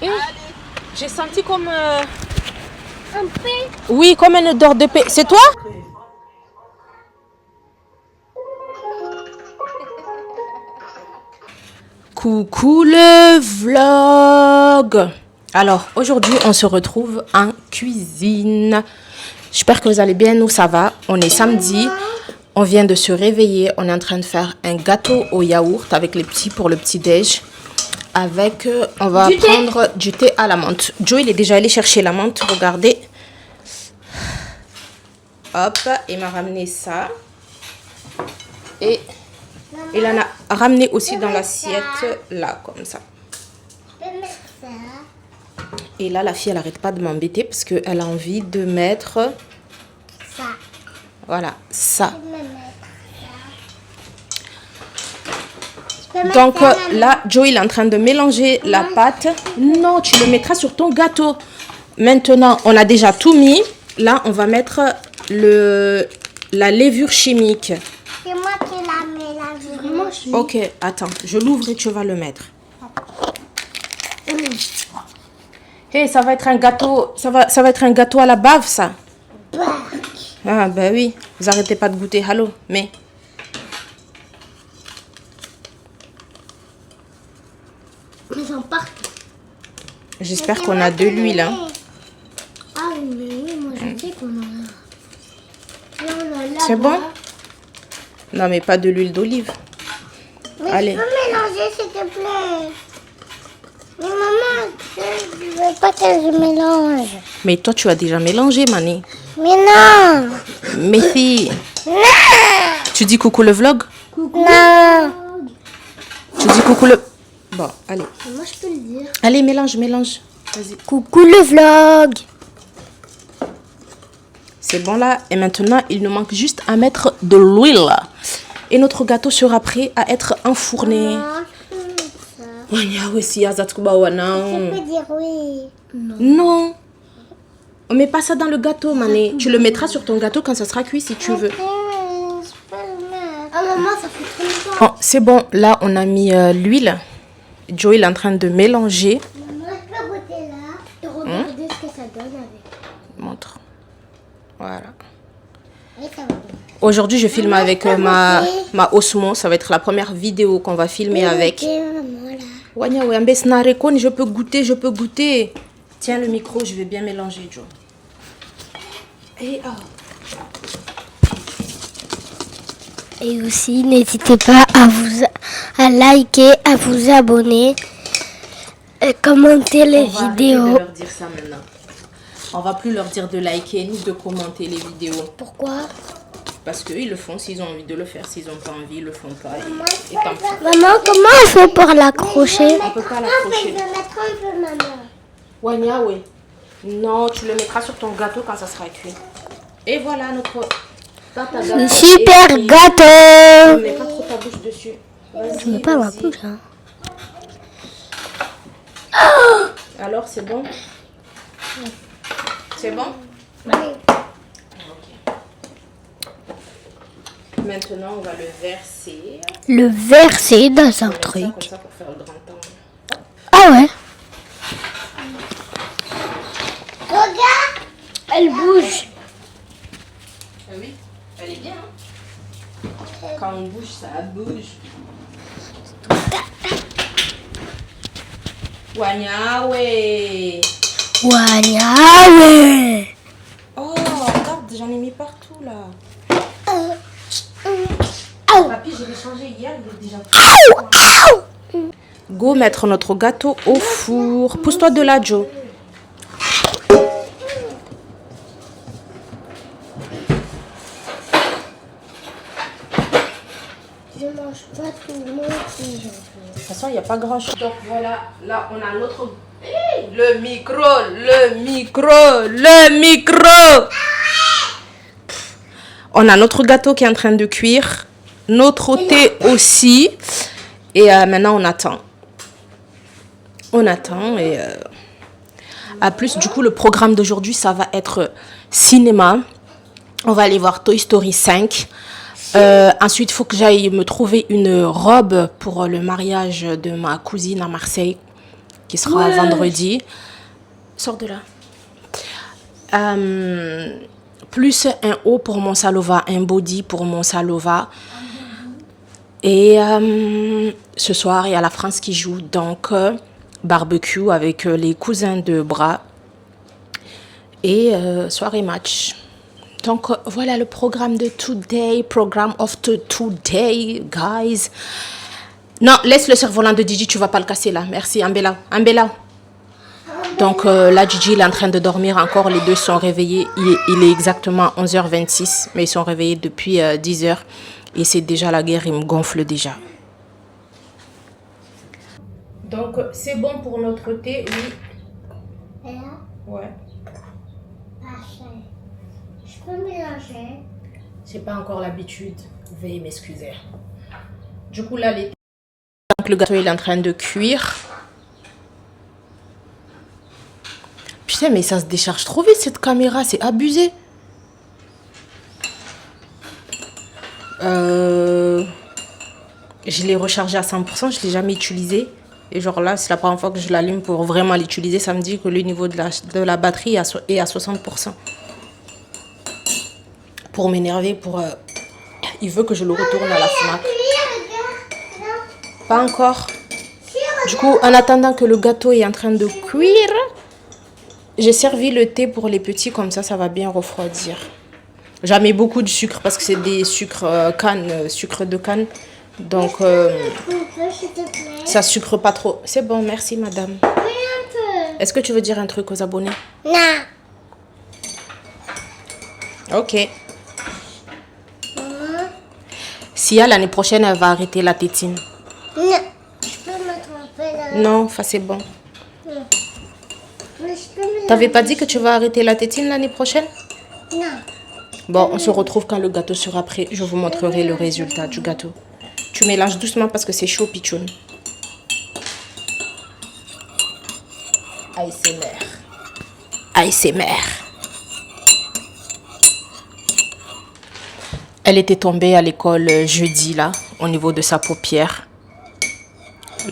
Et j'ai senti comme... Un paix. Oui, comme une odeur de paix. C'est toi? Coucou le vlog. Alors, aujourd'hui, on se retrouve en cuisine. J'espère que vous allez bien. Nous, ça va. On est samedi. On vient de se réveiller. On est en train de faire un gâteau au yaourt avec les petits pour le petit-déj. Avec, on va prendre du thé à la menthe. Joe, il est déjà allé chercher la menthe. Regardez. Hop, il m'a ramené ça. Et il en a ramené aussi dans l'assiette, là, comme ça. Je peux mettre ça. Et là, la fille, elle n'arrête pas de m'embêter parce qu'elle a envie de mettre... Ça. Voilà, ça. Je peux mettre ça. Donc là, Joe, il est en train de mélanger la pâte. Non, tu le mettras sur ton gâteau. Maintenant, on a déjà tout mis. Là, on va mettre la levure chimique. C'est moi qui la mélange. Ok, attends, je l'ouvre et tu vas le mettre. Hey, ça va être un gâteau, ça va être un gâteau à la bave, ça. Ah, ben oui, vous arrêtez pas de goûter. Allô, mais... Ils sont partout. J'espère qu'on a de l'huile, hein. Ah mais oui, moi je sais qu'on en a. Et on en a là-bas. C'est bon? Non, mais pas de l'huile d'olive. Mais Allez. tu peux mélanger s'il te plaît. Mais maman, je veux pas que je mélange. Mais toi, tu as déjà mélangé, Mani. Mais non. Mais si. Non. Tu dis coucou le vlog? Non. Tu dis coucou le... Bon, allez. Moi je peux le dire. Allez, mélange, mélange. Vas-y. Coucou le vlog. C'est bon là. Et maintenant, il nous manque juste à mettre de l'huile. Et notre gâteau sera prêt à être enfourné. Je peux mettre ça. Je Je peux dire oui. Non. Non. On met pas ça dans le gâteau, Mané. Tu le mettras sur ton gâteau quand ça sera cuit si tu veux. Je peux le mettre. Ah maman, ça fait trop longtemps. Oh, c'est bon. Là, on a mis l'huile. Joe, il est en train de mélanger. Maman, je peux goûter là. Et regarder ce que ça donne avec. Montre. Voilà. Et ça va bien. Aujourd'hui, je filme Maman, avec je peux ma Osmo. Ça va être la première vidéo qu'on va filmer avec. Et maman là. Wanya, ouais, ambe snarekon, je peux goûter, je peux goûter. Tiens le micro, je vais bien mélanger, Joe. Et oh. Et aussi, n'hésitez pas à liker, à vous abonner, et commenter les On va arrêter vidéos. de leur dire ça maintenant. On va plus leur dire de liker ni de commenter les vidéos. Pourquoi? Parce qu'eux, ils le font s'ils ont envie de le faire. S'ils n'ont pas envie, ils le font pas. Et tant pis. Maman, comment il faut pour l'accrocher? On peut pas l'accrocher. mettre un peu, maman. Wanya, oui. Non, tu le mettras sur ton gâteau quand ça sera cuit. Et voilà notre pâte à gâteau. Super Et gâteau! ne mets pas trop ta bouche dessus. Je mets pas ma bouche, hein. Alors, c'est bon? C'est bon? Oui. Ok. Maintenant, on va le verser. Le verser dans un On met ça truc. comme ça pour faire le grand temps. Ah ouais? Regarde! Elle bouge. Ah oui, elle est bien. Hein? Quand on bouge, ça bouge. Wanya, ouais. Ouais. Oh, regarde, j'en ai mis partout là. Papy, je l'ai changé hier, il est déjà. Go mettre notre gâteau au four. Pousse-toi de là, Joe. Je mange pas tout le monde si je veux. De toute façon, il n'y a pas grand chose. Donc voilà, là on a notre... Le micro, le micro, le micro. On a notre gâteau qui est en train de cuire. Notre thé aussi. Et maintenant on attend. On attend et... à plus, du coup, le programme d'aujourd'hui, ça va être cinéma. On va aller voir Toy Story 5. Ensuite, il faut que j'aille me trouver une robe pour le mariage de ma cousine à Marseille. qui sera vendredi. Sors de là. Plus un haut pour mon salova, un body pour mon salova. Et ce soir, il y a la France qui joue, donc barbecue avec les cousins de bras. Et soirée match. Donc voilà le programme de today, programme of today, guys. Non, laisse le cerf-volant de Gigi, tu vas pas le casser là. Merci, Ambela. Ambela. Donc là, Gigi, il est en train de dormir encore. Les deux sont réveillés. Il est exactement 11h26, mais ils sont réveillés depuis 10h. Et c'est déjà la guerre, il me gonfle déjà. Donc, c'est bon pour notre thé, oui. Et là, Ouais. je peux mélanger. J'ai pas encore l'habitude. Veuillez m'excuser. Du coup, là, le gâteau il est en train de cuire. Putain, mais ça se décharge trop vite cette caméra, c'est abusé. Je l'ai rechargé à 100%, je l'ai jamais utilisé. Et genre là, c'est la première fois que je l'allume pour vraiment l'utiliser. Ça me dit que le niveau de la batterie est à 60%. Pour m'énerver, il veut que je le retourne à la Fnac. Pas encore. Du coup, en attendant que le gâteau est en train de cuire, j'ai servi le thé pour les petits, comme ça va bien refroidir. Jamais beaucoup de sucre parce que c'est des sucres sucre de canne. Donc, ça sucre pas trop. C'est bon, merci madame. Oui, un peu. Est-ce que tu veux dire un truc aux abonnés? Non. Ok. Maman. Sia, l'année prochaine, elle va arrêter la tétine. Non. Je peux me tromper là. Non, ça c'est bon. Non. Mais je peux me T'avais pas dit que tu vas arrêter la tétine l'année prochaine? Non. Bon, on se retrouve quand le gâteau sera prêt. Je vous montrerai le résultat du gâteau. Tu mélanges doucement parce que c'est chaud, pichoun. ASMR. ASMR. Elle était tombée à l'école jeudi, là, au niveau de sa paupière.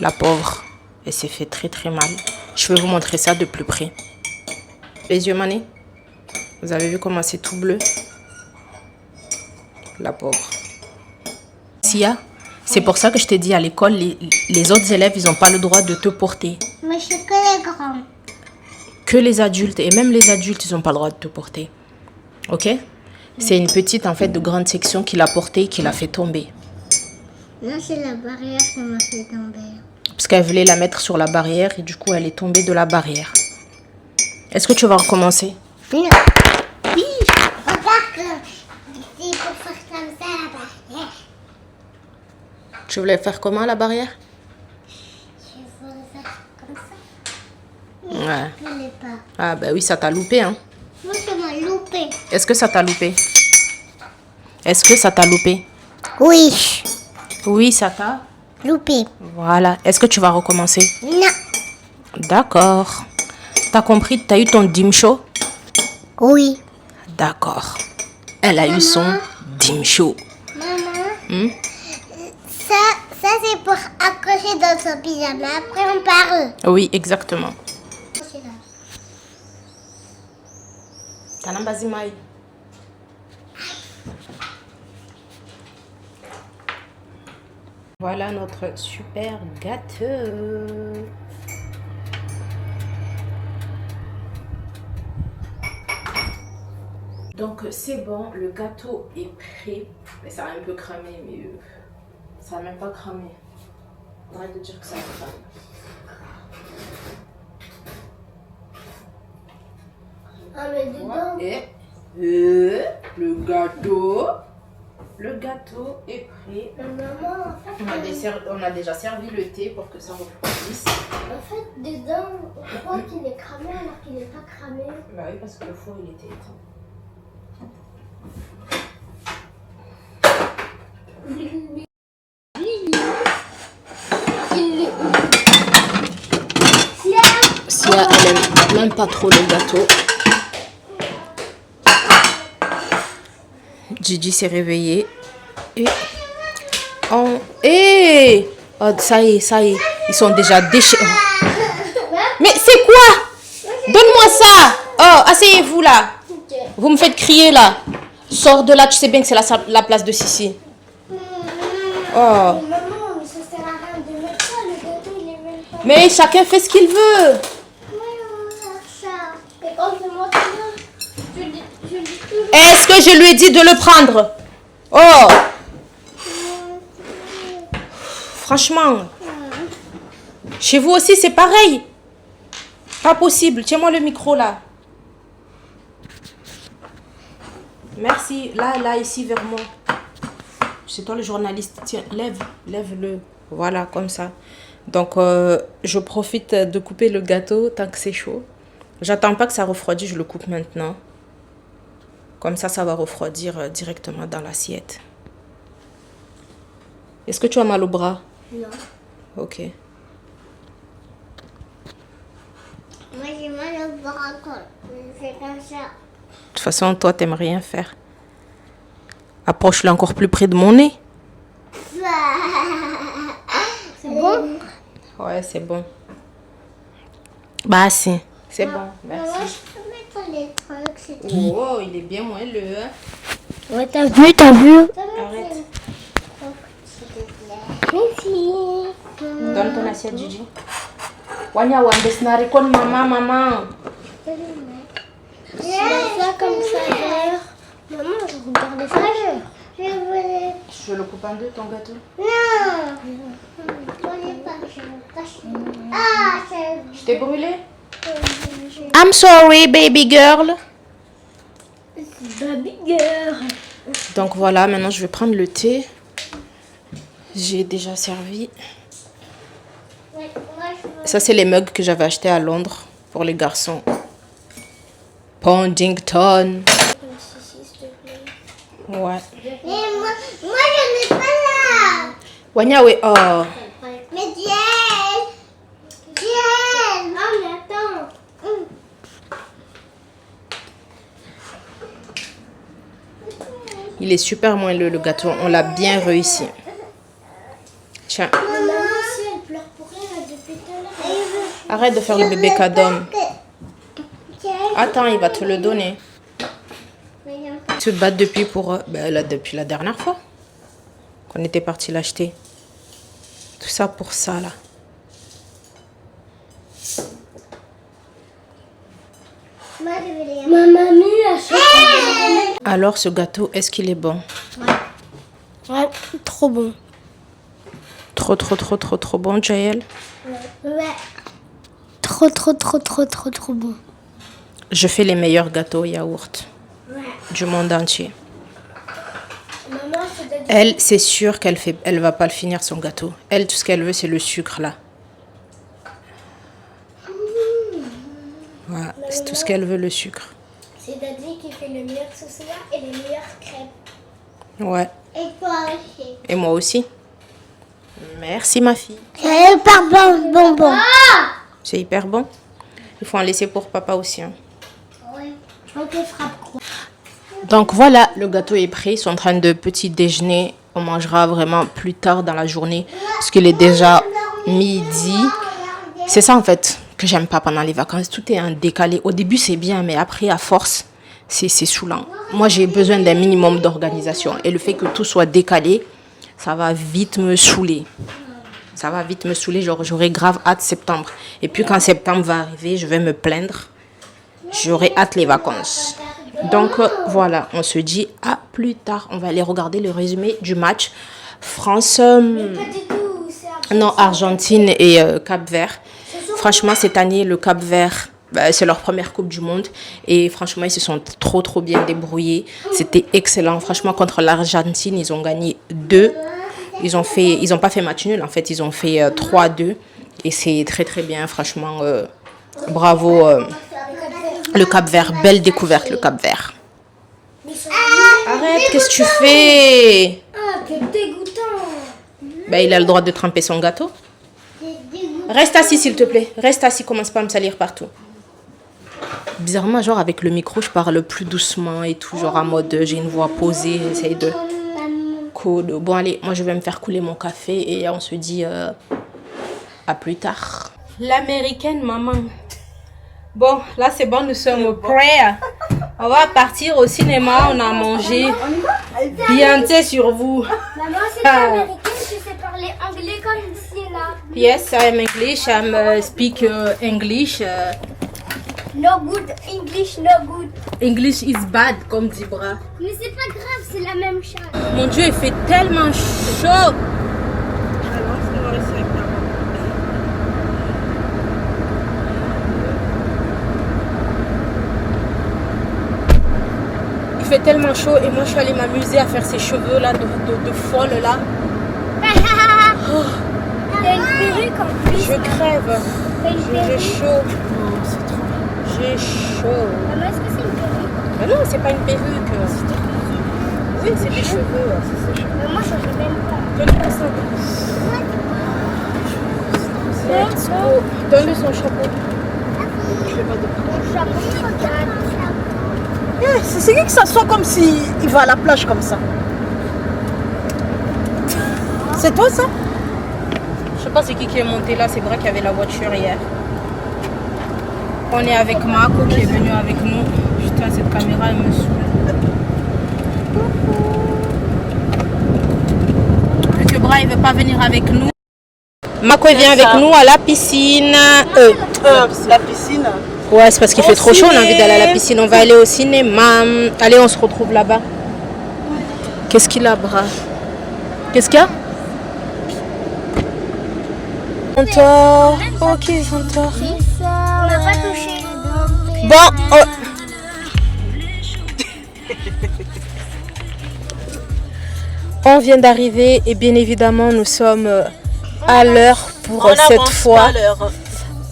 La pauvre. Elle s'est fait très très mal. Je vais vous montrer ça de plus près. Les yeux, Mané. Vous avez vu comment c'est tout bleu? La pauvre. Sia, c'est pour ça que je t'ai dit à l'école, les autres élèves, ils n'ont pas le droit de te porter. Mais je suis que les grands. Que les adultes, et même les adultes, ils n'ont pas le droit de te porter. Ok? C'est une petite, en fait, de grande section qui l'a portée et qui l'a fait tomber. Là, c'est la barrière qui m'a fait tomber. Parce qu'elle voulait la mettre sur la barrière et du coup, elle est tombée de la barrière. Est-ce que tu vas recommencer? Non. Oui. Regarde que c'est pour faire comme ça la barrière. Tu voulais faire comment, la barrière? Je voulais faire comme ça. Ouais. Je ne voulais pas. Ah bah oui, ça t'a loupé, hein. Moi, ça m'a loupé. Est-ce que ça t'a loupé? Est-ce que ça t'a loupé? Oui. Oui, ça t'a. Loupé. Voilà. Est-ce que tu vas recommencer? Non. D'accord. T'as compris? T'as eu ton dimcho? Oui. D'accord. Elle a eu son dimcho. Maman. Ça c'est pour accrocher dans son pyjama. Après, on parle. Oui, exactement. C'est là. Tanambazimai. Voilà notre super gâteau. Donc c'est bon, le gâteau est prêt. Mais ça a un peu cramé, mais ça n'a même pas cramé. Arrête de dire que ça a cramé. Ah, mais dedans. Et le gâteau est prêt. Maman, On a déjà servi le thé pour que ça refroidisse. en fait, dedans, on croit qu'il est cramé alors qu'il n'est pas cramé. Bah oui, parce que le four il était éteint. Sia, elle aime même pas trop le gâteau. Gigi s'est réveillée et oh, ça y est, ils sont déjà déchirés. Asseyez-vous là. Vous me faites crier là. Sors de là, tu sais bien que c'est la place de Sissi. Oh. Maman, mais ça sert à rien de mettre ça, le gâteau il est même pas... Mais chacun fait ce qu'il veut. Oui, on va faire ça. Et quand je monte là, je dis toujours... Est-ce que je lui ai dit de le prendre? Oh. Franchement. Chez vous aussi, c'est pareil. Pas possible. Tiens-moi le micro là. Merci. Là, ici, vers moi. C'est toi le journaliste. Tiens, lève-le. Voilà, comme ça. Donc, je profite de couper le gâteau tant que c'est chaud. J'attends pas que ça refroidisse, je le coupe maintenant. Comme ça va refroidir directement dans l'assiette. Est-ce que tu as mal au bras? Non. Ok. Moi j'ai mal au bras quand je fais comme ça. De toute façon, toi, t'aimes rien faire. Approche-le encore plus près de mon nez. C'est bon? Ouais, c'est bon. Bah, c'est bon. Maman, Merci. je peux mettre les trucs, c'est tout. Oh, il est bien moelleux. Hein? Ouais, t'as vu? Arrête. Merci. Donne ton assiette, Gigi. Wanya wandesnari kon maman. C'est ça comme ça. Maman, je regardais ça. Je voulais... Je le coupe en deux, ton gâteau. Non. Je voulais pas, je veux cacher. Ah, c'est... Je t'ai brûlé? I'm sorry, baby girl. Baby girl. Donc voilà, maintenant je vais prendre le thé. J'ai déjà servi. Ouais, moi, je veux... Ça, c'est les mugs que j'avais achetés à Londres pour les garçons. Pondington. S'il te plaît. Ouais. Mais moi, je n'ai pas là. Wanya, oui. Oh. Mais Diane. Diane. Ah, mais attends. Il est super moelleux, le gâteau. On l'a bien réussi. Tiens. Maman aussi, elle pleure pour rien là, depuis tout à l'heure. Arrête de faire le bébé cadom. Attends, il va te le donner. Tu te bats depuis depuis la dernière fois qu'on était parti l'acheter. Tout ça pour ça, là. Ma mamie a choqué. Alors, ce gâteau, est-ce qu'il est bon? Ouais, trop bon. Trop bon, Jaël? Ouais. Trop bon. Je fais les meilleurs gâteaux yaourt du monde entier. Maman, Elle, c'est sûr elle va pas le finir son gâteau. Elle, tout ce qu'elle veut, c'est le sucre là. Voilà, c'est tout ce qu'elle veut, le sucre. c'est Daddy qui fait le meilleur saucisse et les meilleures crêpes. Ouais. Et toi aussi. Et moi aussi. Merci ma fille. C'est hyper bon. C'est hyper bon. Il faut en laisser pour papa aussi. Hein. Oui. Je crois qu'elle frappe quoi. Donc voilà, le gâteau est prêt. Ils sont en train de petit déjeuner. On mangera vraiment plus tard dans la journée. Parce qu'il est déjà midi. C'est ça en fait que j'aime pas pendant les vacances. Tout est en décalé. Au début c'est bien, mais après à force, c'est saoulant. Moi j'ai besoin d'un minimum d'organisation. Et le fait que tout soit décalé, ça va vite me saouler. Genre j'aurai grave hâte septembre. Et puis quand septembre va arriver, je vais me plaindre. J'aurai hâte les vacances. Donc voilà, on se dit à plus tard. On va aller regarder le résumé du match France... Pas du tout. C'est non, Argentine et Cap-Vert. Franchement, cette année, le Cap-Vert, c'est leur première Coupe du Monde. Et franchement, ils se sont trop bien débrouillés. C'était excellent. Franchement, contre l'Argentine, ils ont gagné 2. Ils ont pas fait match nul, en fait. Ils ont fait 3-2. Et c'est très bien, franchement. Bravo, le Cap-Vert. Belle découverte, le Cap-Vert. Arrête, qu'est-ce que tu fais? Ah, quel dégoûtant. Il a le droit de tremper son gâteau. Reste assis, s'il te plaît. Reste assis, commence pas à me salir partout. Bizarrement, genre avec le micro, je parle plus doucement et tout, genre en mode j'ai une voix posée, j'essaye de... Cool. Bon, allez, moi je vais me faire couler mon café et on se dit à plus tard. L'américaine, maman. Bon, là c'est bon, nous sommes prêts. On va partir au cinéma, on a mangé. Bien sur vous. Maman, c'est américaine, tu sais parler anglais comme ici là. Yes, I'm English. I'm speak English. No good, English, no good. English is bad, comme dit Bra. Mais c'est pas grave, c'est la même chose. Mon Dieu, il fait tellement chaud. Il fait tellement chaud et moi je suis allée m'amuser à faire ces cheveux là de folle là. T'as une perruque en plus. Je crève. T'as une J'ai perruque. chaud. J'ai chaud. Maman, est-ce que c'est une perruque? Mais non, c'est pas une perruque. Oui, c'est des cheveux. Mais moi, je ne même pas. Donne-moi ça. Let's go. Donne-lui son chapeau. Je fais pas de Mon chapeau, regarde. C'est qui que ça soit comme si il va à la plage comme ça? C'est toi ça? Je sais pas c'est qui est monté là, c'est vrai qu'il y avait la voiture hier. On est avec Marco qui est venu avec nous. Putain, cette caméra elle me saoule. Vu que Bra il veut pas venir avec nous. Marco il vient avec nous à la piscine. La piscine. Ouais, c'est parce qu'il fait trop chaud, on a envie ciné. d'aller à la piscine. On va aller au cinéma. Allez, on se retrouve là-bas. Qu'est-ce qu'il a, Bra? Qu'est-ce qu'il y a? Centaure. Ok, Centaure. C'est ça. On n'a pas touché. Bon, oh. On vient d'arriver et bien évidemment nous sommes à l'heure pour cette fois.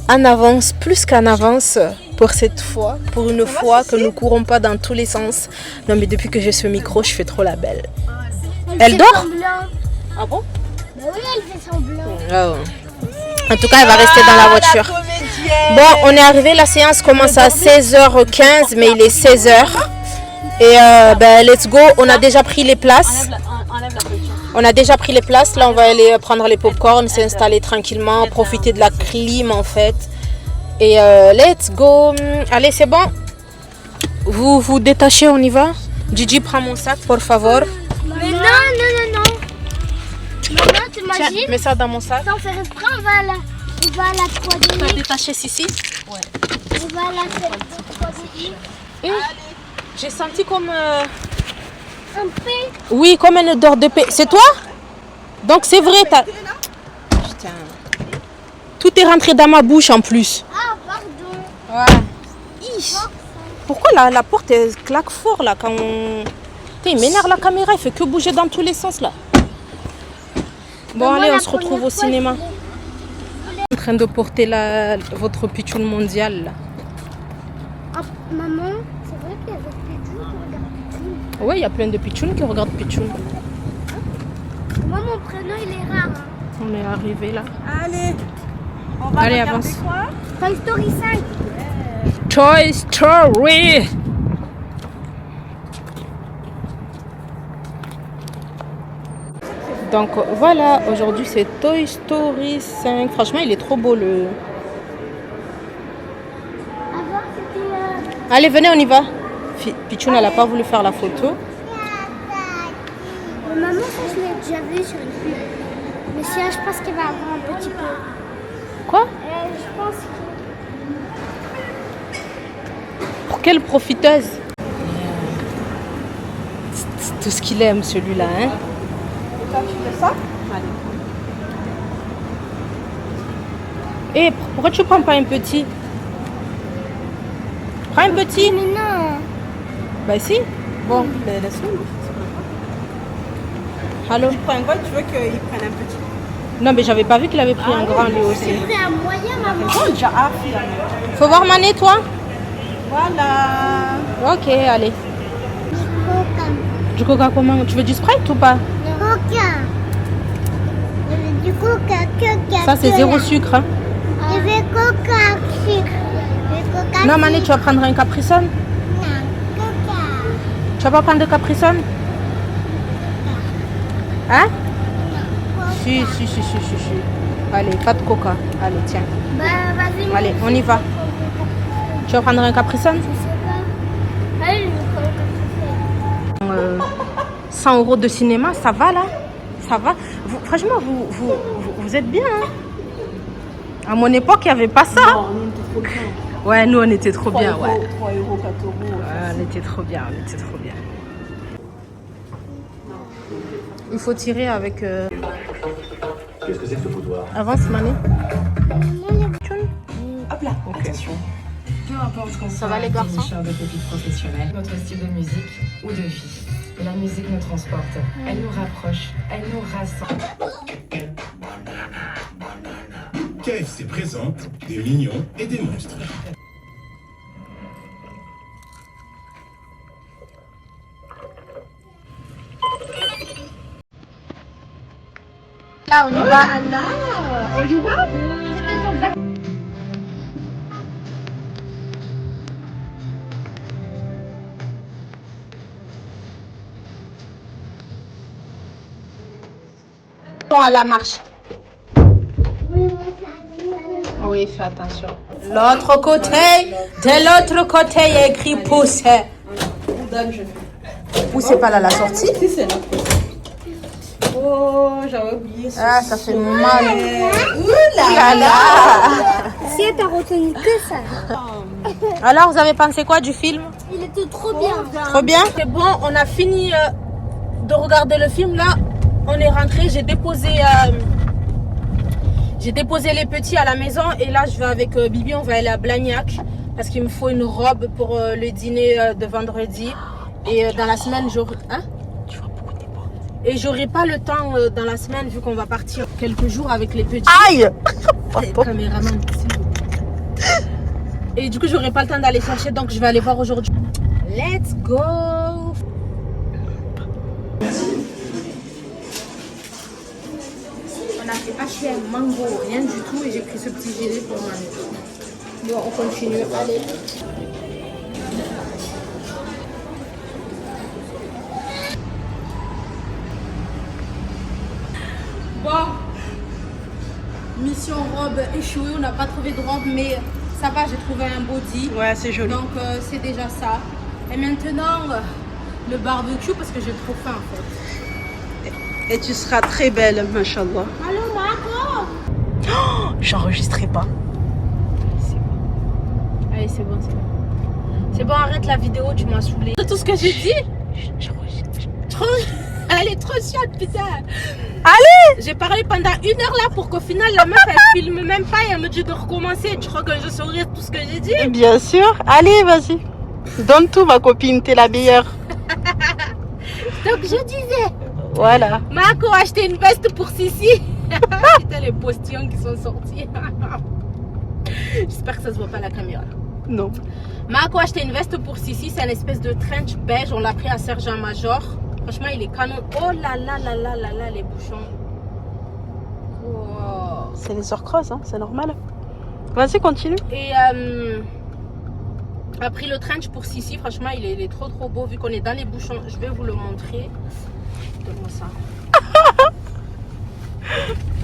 En avance, plus qu'en avance pour cette fois. Pour une fois que nous ne courons pas dans tous les sens. Non mais depuis que j'ai ce micro, je fais trop la belle. Elle dort? Ah bon? Bah oui, elle fait semblant. Oh. En tout cas, elle va rester dans la voiture. Bon, on est arrivé, la séance commence à 16h15, mais il est 16h. Et ben, let's go, on a déjà pris les places. On a déjà pris les places, là on va aller prendre les popcorn, s'installer tranquillement, profiter de la clim en fait. Et let's go. Allez, c'est bon. Vous vous détachez, on y va. Gigi, prends mon sac, por favor. Mais non, non, non, non. Maman, Tiens, t'imagines? mets ça dans mon sac. Sans faire exprès, on va à la 3D. T'as détaché Sissi? On va à la 3D. J'ai senti comme... Un P. Oui, comme une odeur de paix. C'est toi? Donc c'est vrai, t'as... Putain. Tout est rentré dans ma bouche en plus. Ah, pardon. Ouais. Pourquoi la porte elle claque fort là quand on... Putain, il m'énerve la caméra, il fait que bouger dans tous les sens là. Bon Maman, allez, on la se retrouve première au fois, cinéma. En train de porter votre pitchoun mondial là. Ah, maman, c'est vrai qu'il y a des pitchouns qui regardent pitchoun. Ouais, il y a plein de pitchouns qui regardent pitchoun. Moi, mon prénom, il est rare. Hein. On est arrivé là. Allez, on va Allez, regarder avance. quoi? Toy Story 5. Toy Story. Donc voilà, aujourd'hui c'est Toy Story 5. Franchement, il est trop beau le... Avant, c'était... Allez, venez, on y va. Pichoun, elle n'a pas voulu faire la photo. Maman, ça, je l'ai déjà vu sur une pub. Mais si, je pense qu'il va avoir un petit peu. Quoi? Je pense que... Pour quelle profiteuse? C'est tout ce qu'il aime, celui-là, hein? Toi, tu fais ça? Allez. Et pourquoi tu prends pas un petit? Prends un petit. Mais non. Bah si. Bon, Ben, laisse-le. allô? Tu prends un gros, tu veux qu'il prenne un petit? Non, mais j'avais pas vu qu'il avait pris un grand lui aussi. C'est vrai, un moyen, maman. Oh, déjà, ah, finalement. Faut voir Mané, toi? Voilà. Ok, allez. Coca. Du coca comment? Tu veux du Sprite ou pas? Coca. Du coca. Ça, c'est zéro sucre. Hein? Je veux coca sucre. Je veux coca Non, Mané, tu vas prendre un Capri Sun? Non, coca. Tu vas pas prendre de Capri Sun? Hein? Si. Allez, pas de coca. Allez, tiens. Bah, vas-y. Allez, on y va. Tu vas prendre un Capri Sun? Je sais pas. Allez, je vais prendre le café. 100 euros de cinéma, ça va là? Ça va? Franchement, vous êtes bien. Hein? À mon époque, il n'y avait pas ça. Non, nous, on était trop bien. Ouais, nous, on était trop 3 bien. euros, Ouais. 3 euros, 4 euros. Ouais, on était trop bien, on était trop bien. Il faut tirer avec... Qu'est-ce que c'est que ce foutoir? Avance, Mané. Hop là, attention. Peu importe qu'on Ça va, les garçons? de copie professionnelle, notre style de musique ou de vie. La musique nous transporte, elle nous rapproche, elle nous rassemble. KFC présente des mignons et des monstres. Là, on y va. On y va. À la marche. Oui, fais attention. L'autre côté, de l'autre côté, il y a écrit pousser. Pousser pas là la sortie. Si, c'est là. Oh, j'avais oublié ça. Ah, ça fait mal. Ouh Là, là. Si, t'as retenu que ça. Alors, vous avez pensé quoi du film? Il était trop bien. Trop bien. C'est bon, on a fini de regarder le film. Là, on est rentré. J'ai déposé les petits à la maison. Et là, je vais avec Bibi. On va aller à Blagnac. Parce qu'il me faut une robe pour le dîner de vendredi. Et dans la semaine, j'aurai... Hein? Et j'aurai pas le temps dans la semaine, vu qu'on va partir quelques jours avec les petits. Aïe! Caméraman, s'il vous plaît. Et du coup, j'aurai pas le temps d'aller chercher. Donc, je vais aller voir aujourd'hui. Let's go! On a fait H&M, mango, rien du tout. Et j'ai pris ce petit gilet pour Manu. Bon, on continue. Allez. Bon. Mission robe échouée. On n'a pas trouvé de robe, mais ça va, j'ai trouvé un body. Ouais, c'est joli. Donc, c'est déjà ça. Et maintenant, le barbecue, parce que j'ai trop faim en fait. Et tu seras très belle, machallah. Allô, Marco? J'enregistrerai pas. C'est bon. Allez, c'est bon, c'est bon. C'est bon, arrête la vidéo, tu m'as saoulé. Tout ce que j'ai dit? Trop... Elle est trop chiante, putain. Allez! J'ai parlé pendant 1 heure là pour qu'au final, la meuf, elle filme même pas et elle me dit de recommencer. Tu crois que je saurais tout ce que j'ai dit? Bien sûr. Allez, vas-y. Donne tout, ma copine, t'es la meilleure. Donc, je disais, Voilà. Marco a acheté une veste pour Sissi. Putain, les postillons qui sont sortis. J'espère que ça se voit pas à la caméra. Non. Marco a acheté une veste pour Sissi. C'est une espèce de trench beige. On l'a pris à Sergent-Major. Franchement, il est canon. Oh là là là là là là, les bouchons. Wow. C'est les heures creuses, hein, c'est normal. Vas-y, continue. Et a pris le trench pour Sissi. Franchement, il est trop trop beau vu qu'on est dans les bouchons. Je vais vous le montrer. Donne-moi ça.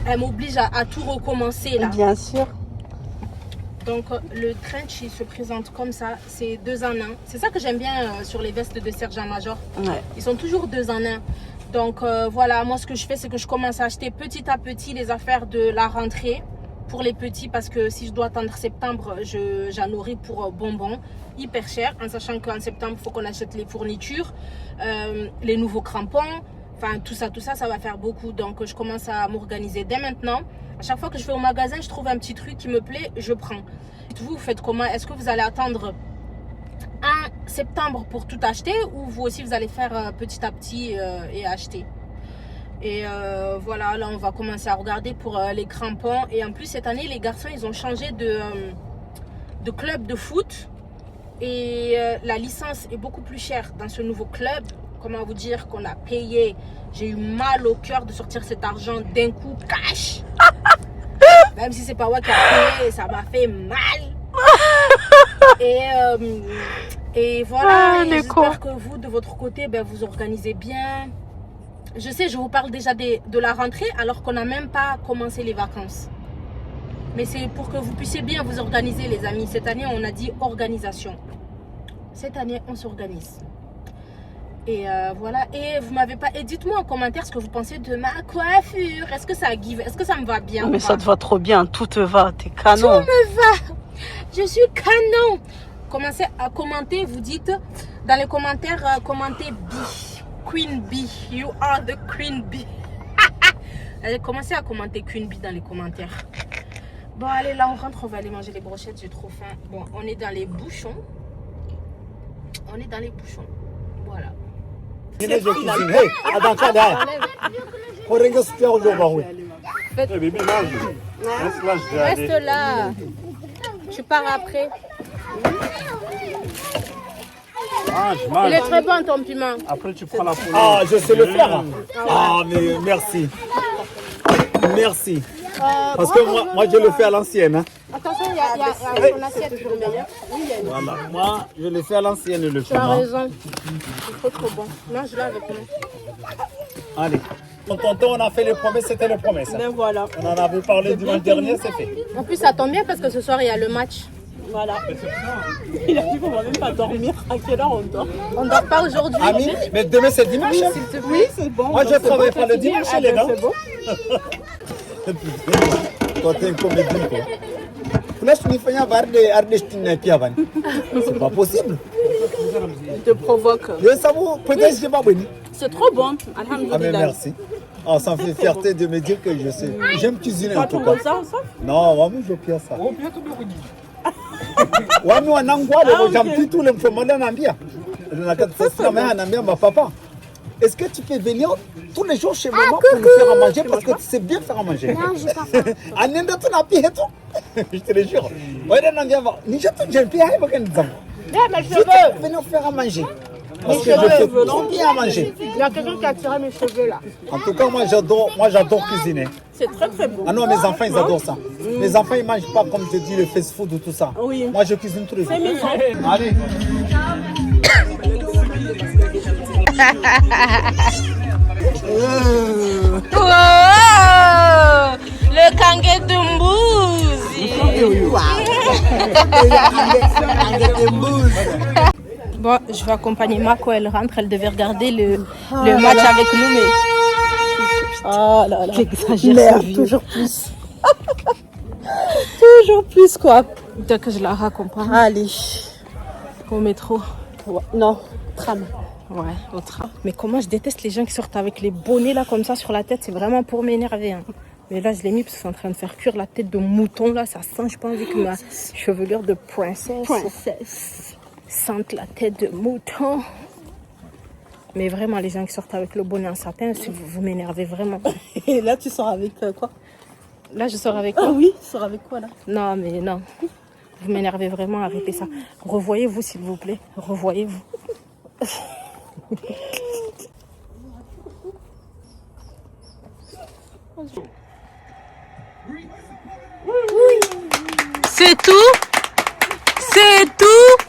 Elle m'oblige à tout recommencer là. Bien sûr. Donc le trench il se présente comme ça, c'est 2 en 1. C'est ça que j'aime bien sur les vestes de sergent-major. Ouais. Ils sont toujours 2 en 1. Donc voilà, moi ce que je fais c'est que je commence à acheter petit à petit les affaires de la rentrée pour les petits parce que si je dois attendre septembre, j'en aurai pour bonbons hyper cher en sachant qu'en septembre il faut qu'on achète les fournitures, les nouveaux crampons. Enfin, tout ça, ça va faire beaucoup. Donc, je commence à m'organiser dès maintenant. À chaque fois que je vais au magasin, je trouve un petit truc qui me plaît, je prends. Vous faites comment? Est-ce que vous allez attendre 1 septembre pour tout acheter ou vous aussi, vous allez faire petit à petit et acheter? Et voilà, là, on va commencer à regarder pour les crampons. Et en plus, cette année, les garçons, ils ont changé de club de foot. Et la licence est beaucoup plus chère dans ce nouveau club. Comment vous dire qu'on a payé. J'ai eu mal au cœur de sortir cet argent d'un coup cash. Même si c'est pas moi qui a payé, ça m'a fait mal. Et voilà, et j'espère que vous, de votre côté, ben, vous organisez bien. Je sais, je vous parle déjà de la rentrée alors qu'on n'a même pas commencé les vacances. Mais c'est pour que vous puissiez bien vous organiser, les amis. Cette année, on a dit organisation. Cette année, on s'organise. Et voilà. Et vous m'avez pas... Et dites-moi en commentaire ce que vous pensez de ma coiffure. Est-ce que ça give? Est-ce que ça me va bien? Mais ça te va trop bien, tout te va, t'es canon. Tout me va. Je suis canon. Commencez à commenter. Vous dites dans les commentaires, commentez B. Queen B. You are the Queen B. Allez, commencez à commenter Queen B dans les commentaires. Bon, allez, là, on rentre. On va aller manger les brochettes. J'ai trop faim. Bon, on est dans les bouchons. On est dans les bouchons. Voilà. Reste là. Tu pars après. Il est très bon ton piment. Après, tu prends la poule. Ah, je sais le faire. Ah, mais merci. Merci. Parce que moi, je le fais à l'ancienne. Hein. Attention, il y a son assiette pour meilleur. Voilà. Moi, je le fais à l'ancienne, le Tu as piment. raison. C'est trop bon. Mange-le avec moi. Allez. Mon tonton, on a fait les promesses, c'était les promesses. Mais voilà. On en avait parlé dimanche dernier, c'est fait. En plus, ça tombe bien parce que ce soir, il y a le match. Voilà. Il a dit qu'on va même pas dormir. À quelle heure on dort? On ne dort pas aujourd'hui. Ami, mais demain c'est dimanche. Hein. S'il te plaît. C'est bon. Moi, je travaille pas le dimanche, les gars. C'est bon. Toi, t'es une comédie, quoi. C'est pas possible. Il te provoque. Peut-être j'ai pas bonne. C'est trop bon. Ah, mais Alhamdulillah. merci. Ah, ça me fait fierté de me dire que je sais. J'aime cuisiner en Toi, tout tu cas. veux ça? Non, moi, je pire ça. Ouais, nous, on angoisse, j'aime tout le monde en ambia. Ma papa. Est-ce que tu peux venir tous les jours chez maman pour nous faire à manger parce que tu sais bien faire à manger? Non, je ne peux pas. Je te le jure. Ouais, j'aime bien Mes je veux venir faire à manger. Parce que je fais trop bien à manger. Il y a quelqu'un qui a tiré mes cheveux là. En tout cas, moi j'adore cuisiner. C'est très très bon. Ah non, mes enfants ils adorent ça. Mes enfants ils mangent pas comme je dis le fast food ou tout ça. Oui. Moi je cuisine tous les jours. C'est maison. Allez. Oh, le kangue de mbuzi. Bon, je vais accompagner Mako, elle rentre, elle devait regarder le match avec nous, mais... Oh là là. J'exagère, Toujours plus. Toujours plus quoi. dès que je la raccompagne Allez. au métro. Ouais. Non, tram. Ouais, au train. Mais comment je déteste les gens qui sortent avec les bonnets là comme ça sur la tête, c'est vraiment pour m'énerver. Hein. Mais là, je l'ai mis parce que c'est en train de faire cuire la tête de mouton là, ça sent, j'ai pas envie que ma chevelure de princesse sente la tête de mouton. Mais vraiment, les gens qui sortent avec le bonnet en satin, vous m'énervez vraiment. Et là, tu sors avec quoi? Là, je sors avec Ah quoi? oui, tu sors avec quoi là? Non, mais non. Vous m'énervez vraiment, arrêtez ça. Revoyez-vous, s'il vous plaît. Revoyez-vous. C'est tout? C'est tout?